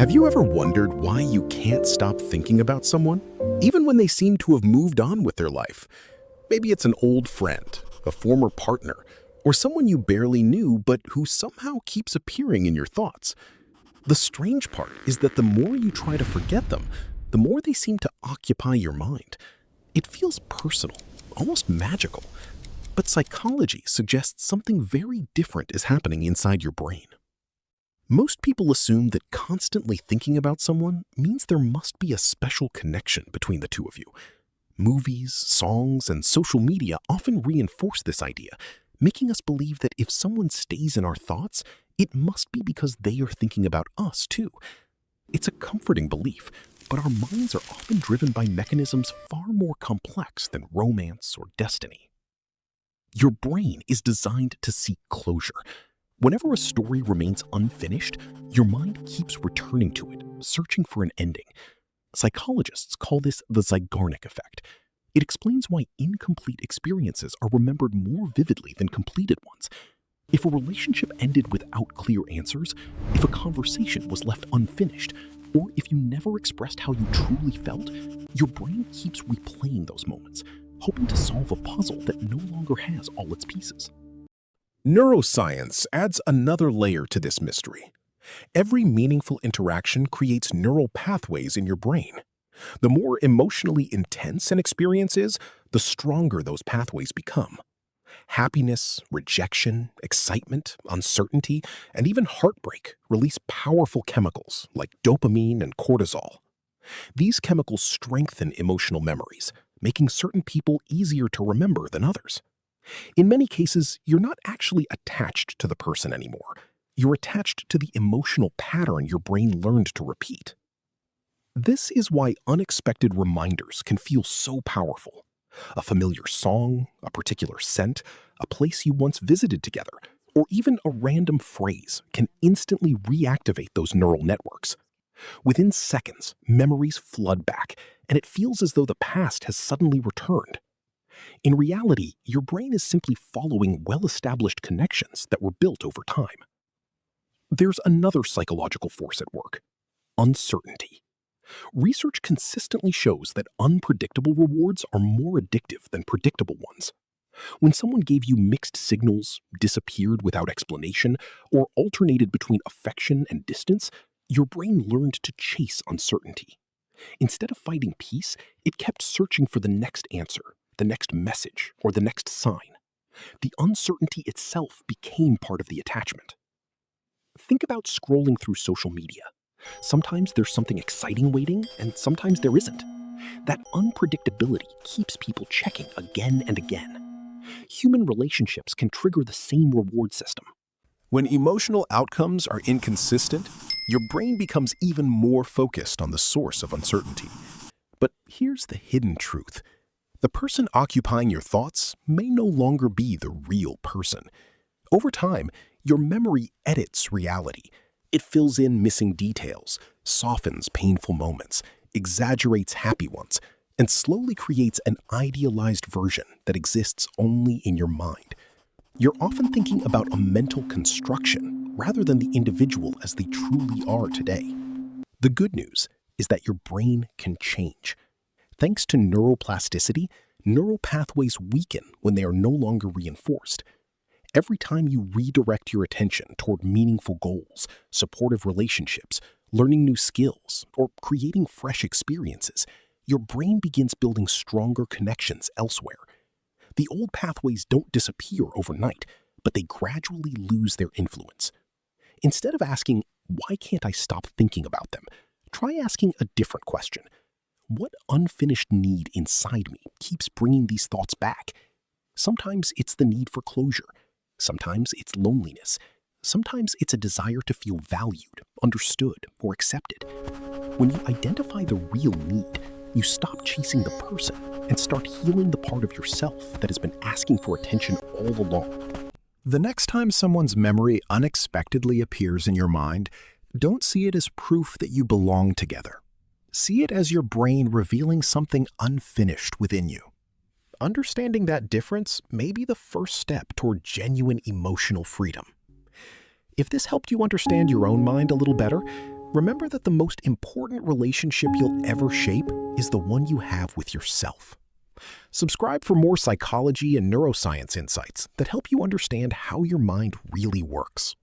Have you ever wondered why you can't stop thinking about someone, even when they seem to have moved on with their life? Maybe it's an old friend, a former partner, or someone you barely knew but who somehow keeps appearing in your thoughts. The strange part is that the more you try to forget them, the more they seem to occupy your mind. It feels personal, almost magical. But psychology suggests something very different is happening inside your brain. Most people assume that constantly thinking about someone means there must be a special connection between the two of you. Movies, songs, and social media often reinforce this idea, making us believe that if someone stays in our thoughts, it must be because they are thinking about us too. It's a comforting belief, but our minds are often driven by mechanisms far more complex than romance or destiny. Your brain is designed to seek closure. Whenever a story remains unfinished, your mind keeps returning to it, searching for an ending. Psychologists call this the Zeigarnik Effect. It explains why incomplete experiences are remembered more vividly than completed ones. If a relationship ended without clear answers, if a conversation was left unfinished, or if you never expressed how you truly felt, your brain keeps replaying those moments, hoping to solve a puzzle that no longer has all its pieces. Neuroscience adds another layer to this mystery. Every meaningful interaction creates neural pathways in your brain. The more emotionally intense an experience is, the stronger those pathways become. Happiness, rejection, excitement, uncertainty, and even heartbreak release powerful chemicals like dopamine and cortisol. These chemicals strengthen emotional memories, making certain people easier to remember than others. In many cases, you're not actually attached to the person anymore. You're attached to the emotional pattern your brain learned to repeat. This is why unexpected reminders can feel so powerful. A familiar song, a particular scent, a place you once visited together, or even a random phrase can instantly reactivate those neural networks. Within seconds, memories flood back, and it feels as though the past has suddenly returned. In reality, your brain is simply following well-established connections that were built over time. There's another psychological force at work: uncertainty. Research consistently shows that unpredictable rewards are more addictive than predictable ones. When someone gave you mixed signals, disappeared without explanation, or alternated between affection and distance, your brain learned to chase uncertainty. Instead of fighting peace, it kept searching for the next answer, the next message, or the next sign. The uncertainty itself became part of the attachment. Think about scrolling through social media. Sometimes there's something exciting waiting, and sometimes there isn't. That unpredictability keeps people checking again and again. Human relationships can trigger the same reward system. When emotional outcomes are inconsistent, your brain becomes even more focused on the source of uncertainty. But here's the hidden truth. The person occupying your thoughts may no longer be the real person. Over time, your memory edits reality. It fills in missing details, softens painful moments, exaggerates happy ones, and slowly creates an idealized version that exists only in your mind. You're often thinking about a mental construction rather than the individual as they truly are today. The good news is that your brain can change. Thanks to neuroplasticity, neural pathways weaken when they are no longer reinforced. Every time you redirect your attention toward meaningful goals, supportive relationships, learning new skills, or creating fresh experiences, your brain begins building stronger connections elsewhere. The old pathways don't disappear overnight, but they gradually lose their influence. Instead of asking, "Why can't I stop thinking about them?" try asking a different question. What unfinished need inside me keeps bringing these thoughts back? Sometimes it's the need for closure. Sometimes it's loneliness. Sometimes it's a desire to feel valued, understood, or accepted. When you identify the real need, you stop chasing the person and start healing the part of yourself that has been asking for attention all along. The next time someone's memory unexpectedly appears in your mind, don't see it as proof that you belong together. See it as your brain revealing something unfinished within you. Understanding that difference may be the first step toward genuine emotional freedom. If this helped you understand your own mind a little better, remember that the most important relationship you'll ever shape is the one you have with yourself. Subscribe for more psychology and neuroscience insights that help you understand how your mind really works.